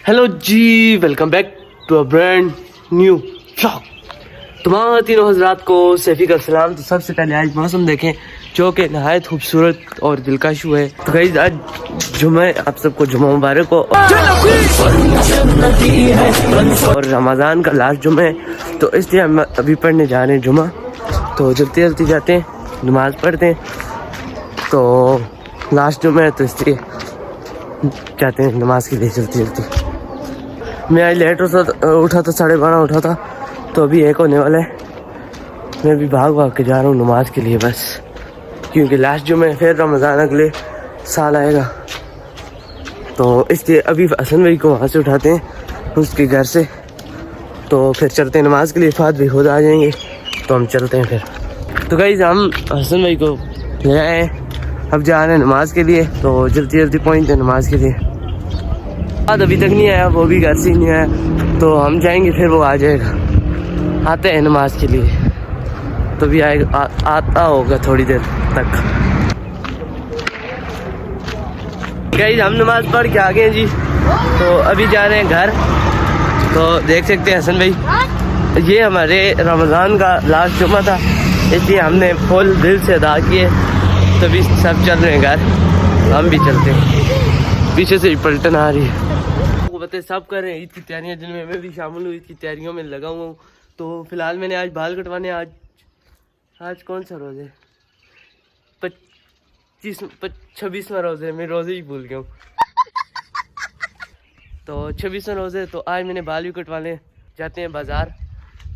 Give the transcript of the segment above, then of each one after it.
Hello जी, welcome back to a brand new vlog. तमाम तीनों हजरात को सैफी का सलाम। तो सबसे पहले आज मौसम देखें जो कि नहायत खूबसूरत और दिलकश हुआ है। तो गाइस आज जुम्मे, आप सबको जुम्मा मुबारक हो और रमज़ान का लास्ट जुम्मा है, तो इसलिए हम अभी पढ़ने जा रहे हैं जुम्मा। तो जल्दी जल्दी जाते हैं, नमाज़ पढ़ते हैं। तो लास्ट जुम्मा है तो इसलिए जाते हैं नमाज के लिए जल्दी जल्दी। मैं आज लेट उठा था, 12:30 उठा था, तो अभी 1 होने वाला है। मैं भी भाग भाग के जा रहा हूँ नमाज के लिए बस, क्योंकि लास्ट जुम्मे फिर रमज़ान अगले साल आएगा। तो इसलिए अभी हसन भाई को वहाँ से उठाते हैं उसके घर से, तो फिर चलते हैं नमाज के लिए। फात भी खुद आ जाएंगे तो हम चलते हैं फिर। तो गाइस हम हसन भाई को ले आए हैं, अब जा रहे हैं नमाज के लिए। तो जल्दी जल्दी पहुँचते हैं नमाज के लिए। बाद अभी तक नहीं आया, वो भी घर से नहीं आया, तो हम जाएंगे फिर वो आ जाएगा। आते हैं नमाज के लिए, तो भी आएगा, आता होगा थोड़ी देर तक। गाइस हम नमाज पढ़ के आ गए हैं जी, तो अभी जा रहे हैं घर। तो देख सकते हैं हसन भाई, ये हमारे रमज़ान का लास्ट जुम्मा था, इसलिए हमने फुल दिल से अदा किए। तभी सब चल रहे हैं घर, हम भी चलते हैं। पीछे से पलटन आ रही है, आपको पता है सब कर रहे हैं ईद की तैयारियां, जिनमें मैं भी शामिल हूँ। ईद की तैयारियों में लगा हुआ हूँ। तो फिलहाल मैंने आज बाल कटवाने, आज कौन सा रोज़ है? 26वां रोज़ है, मैं रोज़े ही भूल गया हूँ। तो 26वां रोज़े, तो आज मैंने बाल भी कटवाने जाते हैं बाज़ार।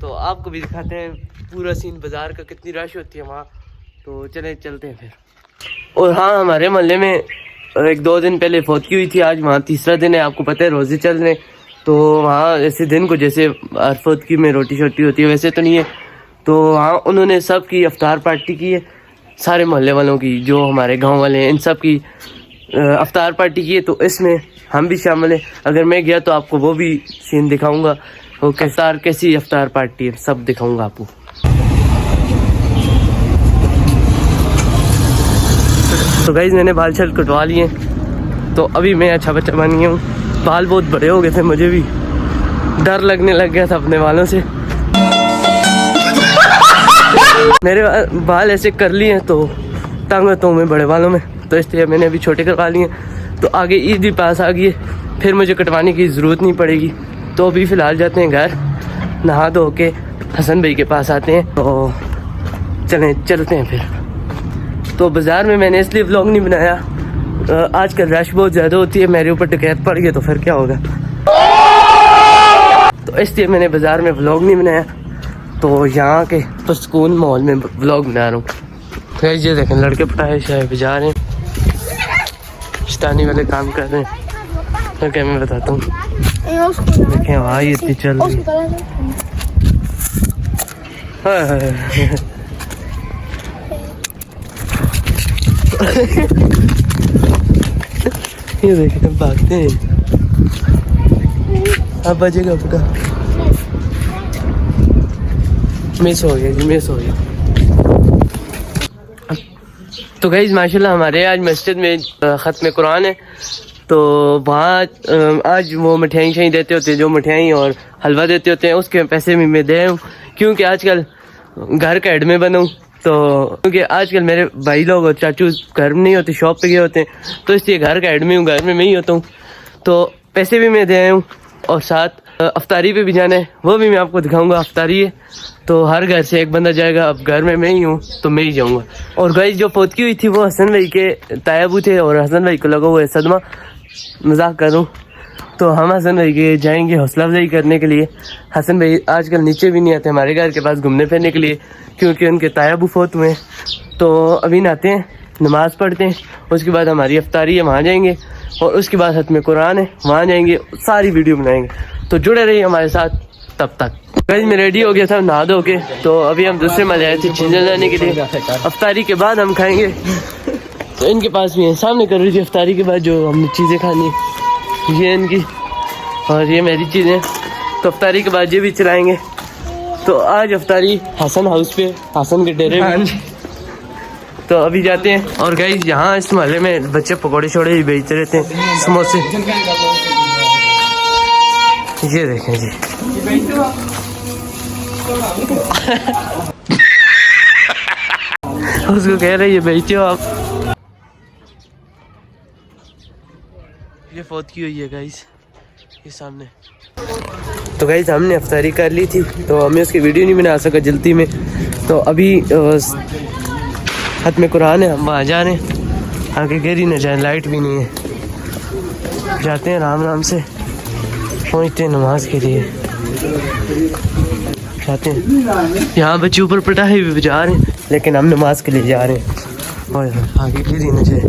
तो आपको भी दिखाते हैं पूरा सीन बाज़ार का, कितनी रश होती है वहाँ। तो चलते हैं फिर। और हाँ, हमारे मोहल्ले में 1-2 दिन पहले फौतगी हुई थी, आज वहाँ तीसरा दिन है। आपको पता है रोज़े चल रहे, तो वहाँ ऐसे दिन को जैसे फौतगी में रोटी शोटी होती है वैसे तो नहीं है। तो वहाँ उन्होंने सब की अफ्तार पार्टी की है, सारे मोहल्ले वालों की, जो हमारे गांव वाले हैं इन सब की अफ्तार पार्टी की है। तो इसमें हम भी शामिल हैं। अगर मैं गया तो आपको वो भी सीन दिखाऊँगा, वो कैसी अफ्तार पार्टी है, सब दिखाऊँगा आपको। तो गाइस मैंने बाल छल कटवा लिए, तो अभी मैं अच्छा बच्चा बन गया हूँ। बाल बहुत बड़े हो गए थे, मुझे भी डर लगने लग गया था अपने बालों से। मेरे बाल ऐसे कर लिए हैं तो तंग होता हूँ मैं बड़े बालों में, तो इसलिए मैंने अभी छोटे करवा लिए। तो आगे ईद भी पास आ गई है, फिर मुझे कटवाने की ज़रूरत नहीं पड़ेगी। तो अभी फ़िलहाल जाते हैं घर, नहा धो के हसन भाई के पास आते हैं। तो चलते हैं फिर। तो बाज़ार में मैंने इसलिए व्लॉग नहीं बनाया, आजकल रश बहुत ज़्यादा होती है, मेरे ऊपर डकैत पड़ गए तो फिर क्या होगा। तो इसलिए मैंने बाज़ार में व्लॉग नहीं बनाया। तो यहाँ के पुरसकून माहौल में व्लॉग बना रहा हूँ। फिर ये देखें, लड़के पटाए शायद बजा रहे हैं, शैतानी वाले काम कर रहे हैं। तो क्या मैं बताता हूँ, देखें वहाँ ये इतनी चल रही है। ये देखें हम भागते हैं, अब बजेगा आपका। मिस हो गया जी, मिस हो गया। तो गाइस माशाल्लाह हमारे आज मस्जिद में ख़त्म कुरान है। तो वहाँ आज वो मिठाई देते होते हैं, जो मिठाई और हलवा देते होते हैं, उसके पैसे भी मैं दे हूँ, क्योंकि आजकल घर का हेड में बना हूँ। तो क्योंकि आजकल मेरे भाई लोग और चाचू घर में नहीं होते, शॉप पे गए होते हैं, तो इसलिए घर का हेड में हूँ, घर में मैं ही होता हूँ। तो पैसे भी मैं दे आया हूँ, और साथ अफ्तारी पे भी जाना है, वो भी मैं आपको दिखाऊंगा। अफ्तारी है तो हर घर से एक बंदा जाएगा, अब घर में मैं ही हूँ तो मैं ही जाऊँगा। और गाइस जो फौतगी हुई थी वो हसन भाई के तायाबू थे, और हसन भाई को लगा हुआ है सदमा, मजाक करूँ। तो हम हसन भाई के जाएंगे हौसला अफजाई करने के लिए। हसन भाई आजकल नीचे भी नहीं आते हमारे घर के पास घूमने फिरने के लिए, क्योंकि उनके तायाबू फौत हुए हैं। तो अभी नहाते हैं, नमाज़ पढ़ते हैं, उसके बाद हमारी अफ्तारी है, वहाँ जाएंगे, और उसके बाद खत्म कुरान है, वहाँ जाएंगे, सारी वीडियो बनाएंगे। तो जुड़े रहिए हमारे साथ तब तक। गाइस मैं रेडी हो गया था नहा धो के, तो अभी हम दूसरे में आए थे छिंजन लाने के लिए। अफ्तारी के बाद हम खाएंगे। तो इनके पास भी है, सामने कर रही थी अफ्तारी के बाद जो हमने चीज़ें खानी, ये इनकी और ये मेरी चीज़ें। तो अफ्तारी के बाद ये भी चलाएंगे। तो आज अफ्तारी हसन हाउस पे, हसन के डेरे में। तो अभी जाते हैं। और गाइस यहाँ इस मोहल्ले में बच्चे पकौड़े छोड़े ही बेचते रहते हैं, समोसे। یہ دیکھیں جی اس کو کہہ رہے یہ بیچتے ہو آپ. یہ فوت کی ہوئی ہے گائز یہ سامنے. تو گائز ہم نے افطاری کر لی تھی تو ہمیں اس کی ویڈیو نہیں بنا سکا جلدی میں. تو ابھی ختم قرآن ہے, ہم وہاں جا رہے ہیں, آگے گھر ہی نہ جائیں, لائٹ بھی نہیں ہے. جاتے ہیں آرام آرام سے, پہنچتے ہیں نماز کے لیے. جاتے ہیں, یہاں بچے اوپر پٹاخے بھی بجا رہے ہیں لیکن ہم نماز کے لیے جا رہے ہیں. اور آگے گھر ہی نہ جائیں,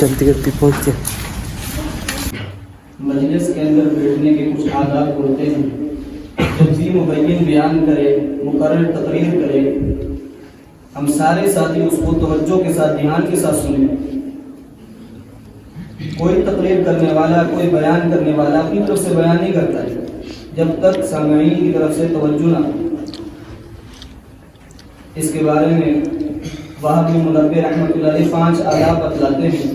جلدی جلدی پہنچتے ہیں. مجلس کے اندر بیٹھنے کے کچھ آداب ہوتے ہیں. جب بھی مبین بیان کرے, مقرر تقریر کرے, ہم سارے ساتھی اس کو توجہ کے ساتھ, دھیان کے ساتھ سنیں. کوئی تقریر کرنے والا, کوئی بیان کرنے والا اپنی طرف سے بیان نہیں کرتا ہے جب تک سامعین کی طرف سے توجہ نہ ہو. اس کے بارے میں وہاب بن منبہ رحمۃ اللہ علیہ 5 آداب بتلاتے ہیں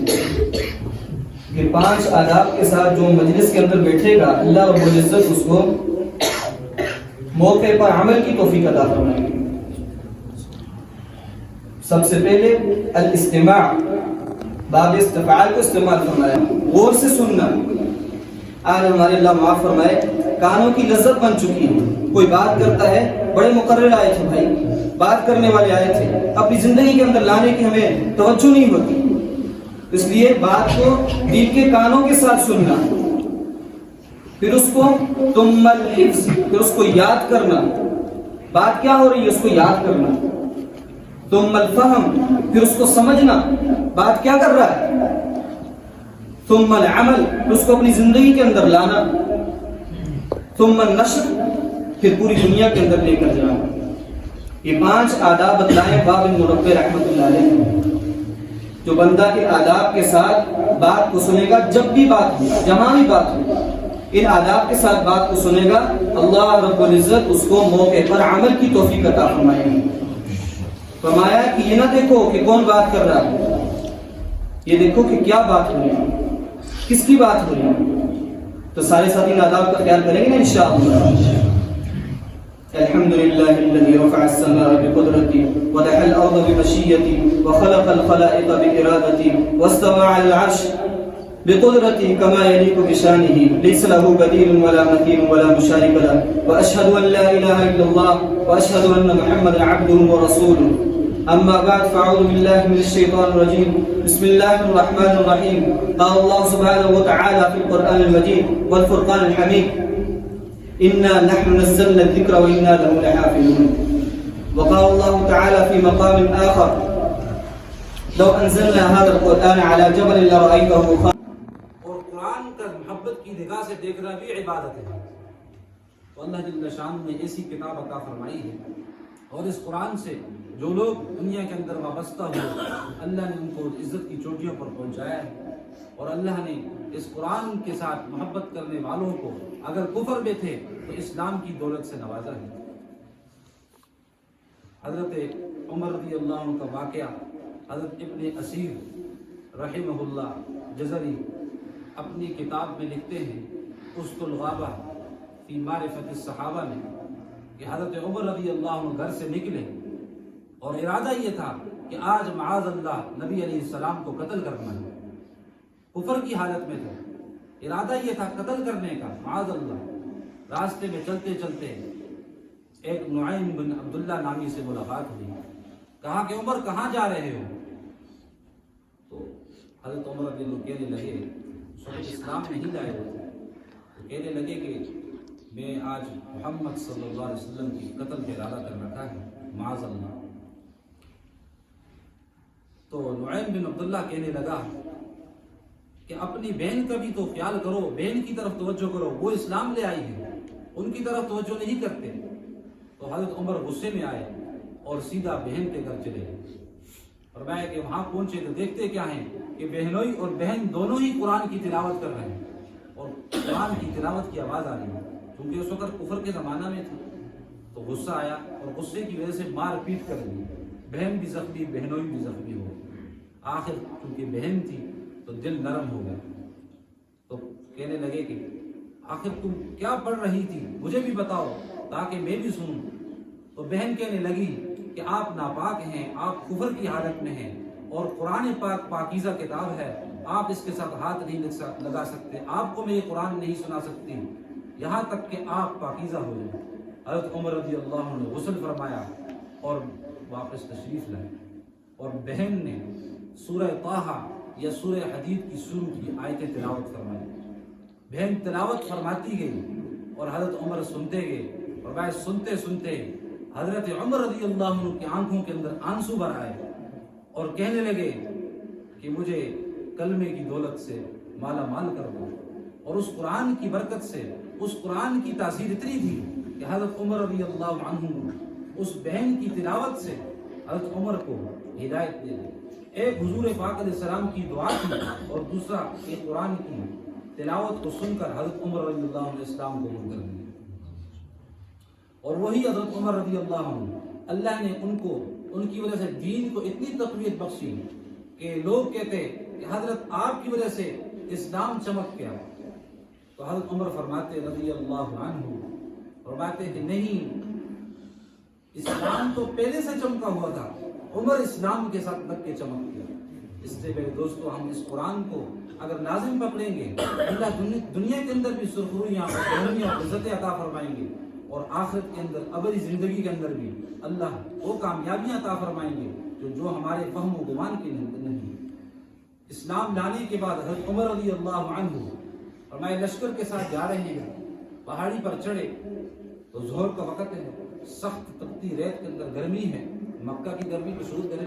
کہ 5 آداب کے ساتھ جو مجلس کے اندر بیٹھے گا اللہ رب العزت اس کو موقع پر عمل کی توفیق عطا فرمائے گی. سب سے پہلے الاستماع, باب استفعال کو استعمال فرمایا, غور سے سننا. آج ہمارے اللہ معاف فرمائے کانوں کی لذت بن چکی ہے. کوئی بات کرتا ہے, بڑے مقرر آئے تھے بھائی, بات کرنے والے آئے تھے, اپنی زندگی کے اندر لانے کی ہمیں توجہ نہیں ہوتی. اس لیے بات کو دل کے کانوں کے ساتھ سننا, پھر اس کو ثم الحفظ, پھر اس کو یاد کرنا. بات کیا ہو رہی ہے اس کو یاد کرنا. ثم الفہم, پھر اس کو سمجھنا بات کیا کر رہا ہے. ثم العمل, پھر اس کو اپنی زندگی کے اندر لانا. ثم النشر, پھر پوری دنیا کے اندر لے کر جانا. یہ 5 آداب بتلائے وہاب بن منبہ رحمۃ اللہ علیہ. جو بندہ کے آداب کے ساتھ بات کو سنے گا, جب بھی بات ہو, جہاں بھی بات ہو, ان آداب کے ساتھ بات کو سنے گا, اللہ رب العزت اس کو موقع پر عمل کی توفیق عطا فرمائے گی. فرمایا کہ یہ نہ دیکھو کہ کون بات کر رہا ہے, یہ دیکھو کہ کیا بات ہو رہی ہے, کس کی بات ہو رہی ہے. تو سارے ساتھی ان آداب کا خیال کریں گے نا انشاءاللہ. الحمد لله الذي رفع السماء بقدرته ودح الأرض بمشيته وخلق الخلائق بإرادته واستوى على العرش بقدرته كما يليق بشانه ليس له بديل ولا مثيل ولا مشارك له وأشهد أن لا إله إلا الله وأشهد أن محمدا عبده ورسوله. أما بعد فأعوذ بالله من الشيطان الرجيم. بسم الله الرحمن الرحيم. قال الله سبحانه وتعالى في القرآن المجيد والفرقان الحميد إنا نحن نزلنا الذكر وإنا له لحافظون. وقال الله تعالى في مقام آخر لو أنزلنا هذا القرآن على جبل لرأيته خاشعا. اور قرآن کا محبت کی نگاہ سے دیکھنا بھی عبادت ہے. تو اللہ جل شان نے ایسی کتاب عطا فرمائی ہے, اور اس قرآن سے جو لوگ دنیا کے اندر وابستہ ہوئے اللہ نے ان کو عزت کی چوٹیوں پر پہنچایا ہے. اور اللہ نے اس قرآن کے ساتھ محبت کرنے والوں کو اگر کفر میں تھے تو اسلام کی دولت سے نوازا ہے. حضرت عمر رضی اللہ عنہ کا واقعہ حضرت ابن اسیر رحمہ اللہ جزری اپنی کتاب میں لکھتے ہیں اسد الغابہ فی معرفت الصحابہ میں کہ حضرت عمر رضی اللہ عنہ گھر سے نکلے اور ارادہ یہ تھا کہ آج معاذ اللہ نبی علیہ السلام کو قتل کرنا ہے. کفر کی حالت میں تھا, ارادہ یہ تھا قتل کرنے کا معاذ اللہ. راستے میں چلتے چلتے ایک نعیم بن عبداللہ نامی سے ملاقات ہوئی. کہا کہ عمر کہاں جا رہے ہو؟ تو حضرت عمر رضی اللہ کہنے لگے, اسلام نہیں لائے ہوتے, تو کہنے لگے کہ میں آج محمد صلی اللہ علیہ وسلم کی قتل کا ارادہ کر رکھا ہے معاذ اللہ. تو نعیم بن عبداللہ کہنے لگا کہ اپنی بہن کا بھی تو خیال کرو, بہن کی طرف توجہ کرو, وہ اسلام لے آئی ہے, ان کی طرف توجہ نہیں کرتے. تو حضرت عمر غصے میں آئے اور سیدھا بہن کے گھر چلے گئے. فرمایا کہ وہاں پہنچے تو دیکھتے کیا ہیں کہ بہنوئی اور بہن دونوں ہی قرآن کی تلاوت کر رہے ہیں, اور قرآن کی تلاوت کی آواز آ رہی ہے. کیونکہ اس وقت کفر کے زمانہ میں تھا, تو غصہ آیا اور غصے کی وجہ سے مار پیٹ کر دی. بہن بھی زخمی, بہنوئی بھی زخمی ہو. آخر چونکہ بہن تھی تو دل نرم ہو گیا. تو کہنے لگے کہ आखिर तुम क्या पढ़ रही थी, मुझे भी बताओ ताकि मैं भी सुनूं। तो बहन कहने लगी कि आप नापाक हैं, आप कुफर की हालत में हैं और कुरान पाक पाकीज़ा किताब है, आप इसके साथ हाथ नहीं लगा सकते, आपको मैं ये कुरान नहीं सुना सकती यहाँ तक कि आप पाकीज़ा हो जाए। हज़रत उमर रज़ी अल्लाह अन्हु ने गुस्ल फरमाया और वापस तशरीफ़ लाए और बहन ने सूरह ताहा या सूरह हदीद की शुरू की आयतें तिलावत फरमाई। बहन तिलावत फरमाती गई और हज़रत उमर सुनते गए और वह सुनते सुनते हज़रत उमर रज़ी अल्लाह अन्हु की आंखों के अंदर आंसू भर आए और कहने लगे कि मुझे कलमे की दौलत से माला माल कर दो। और उस कुरान की बरकत से, उस कुरान की तासीर इतनी थी कि हज़रत उमर रज़ी अल्लाह अन्हु उस बहन की तिलावत से हज़रत उमर को हिदायत दे दी। एक हुजूर पाक अलैहिस्सलाम की दुआ थी और दूसरा एक कुरान की तिलावत को सुनकर हज़रत उमर रज़ी अल्लाह अन्हु ने इस्लाम कबूल कर लिया। और वही हज़रत उमर रज़ी अल्लाह अन्हु, अल्लाह ने उनको, उनकी वजह से दीन को इतनी तक़वियत बख्शी कि लोग कहते कि हज़रत आपकी वजह से इस्लाम चमक गया। तो हज़रत उमर फरमाते रज़ी अल्लाह अन्हु, फरमाते कि नहीं, इस्लाम तो पहले से चमका हुआ था, उमर इस्लाम के साथ लग के चमक गया। इससे मेरे दोस्तों, हम इस कुरान को अगर लाजिम पकड़ेंगे, अल्लाह दुनिया के अंदर भी सुरखुरियाँ और इज़्ज़तें अता फरमाएंगे और आखिरत के अंदर अबदी ज़िंदगी के अंदर भी अल्लाह वो कामयाबियाँ अता फरमाएंगे जो हमारे फहम व गुमान के नहीं। इस्लाम लाने के बाद हज़रत उमर रज़ी अल्लाह अन्हु फरमाए लश्कर के साथ जा रहे हैं, पहाड़ी पर चढ़े तो ज़ोहर का वक़्त है, सख्त तपती रेत के अंदर गर्मी है, मक्का की गर्मी की शुरू गर्मी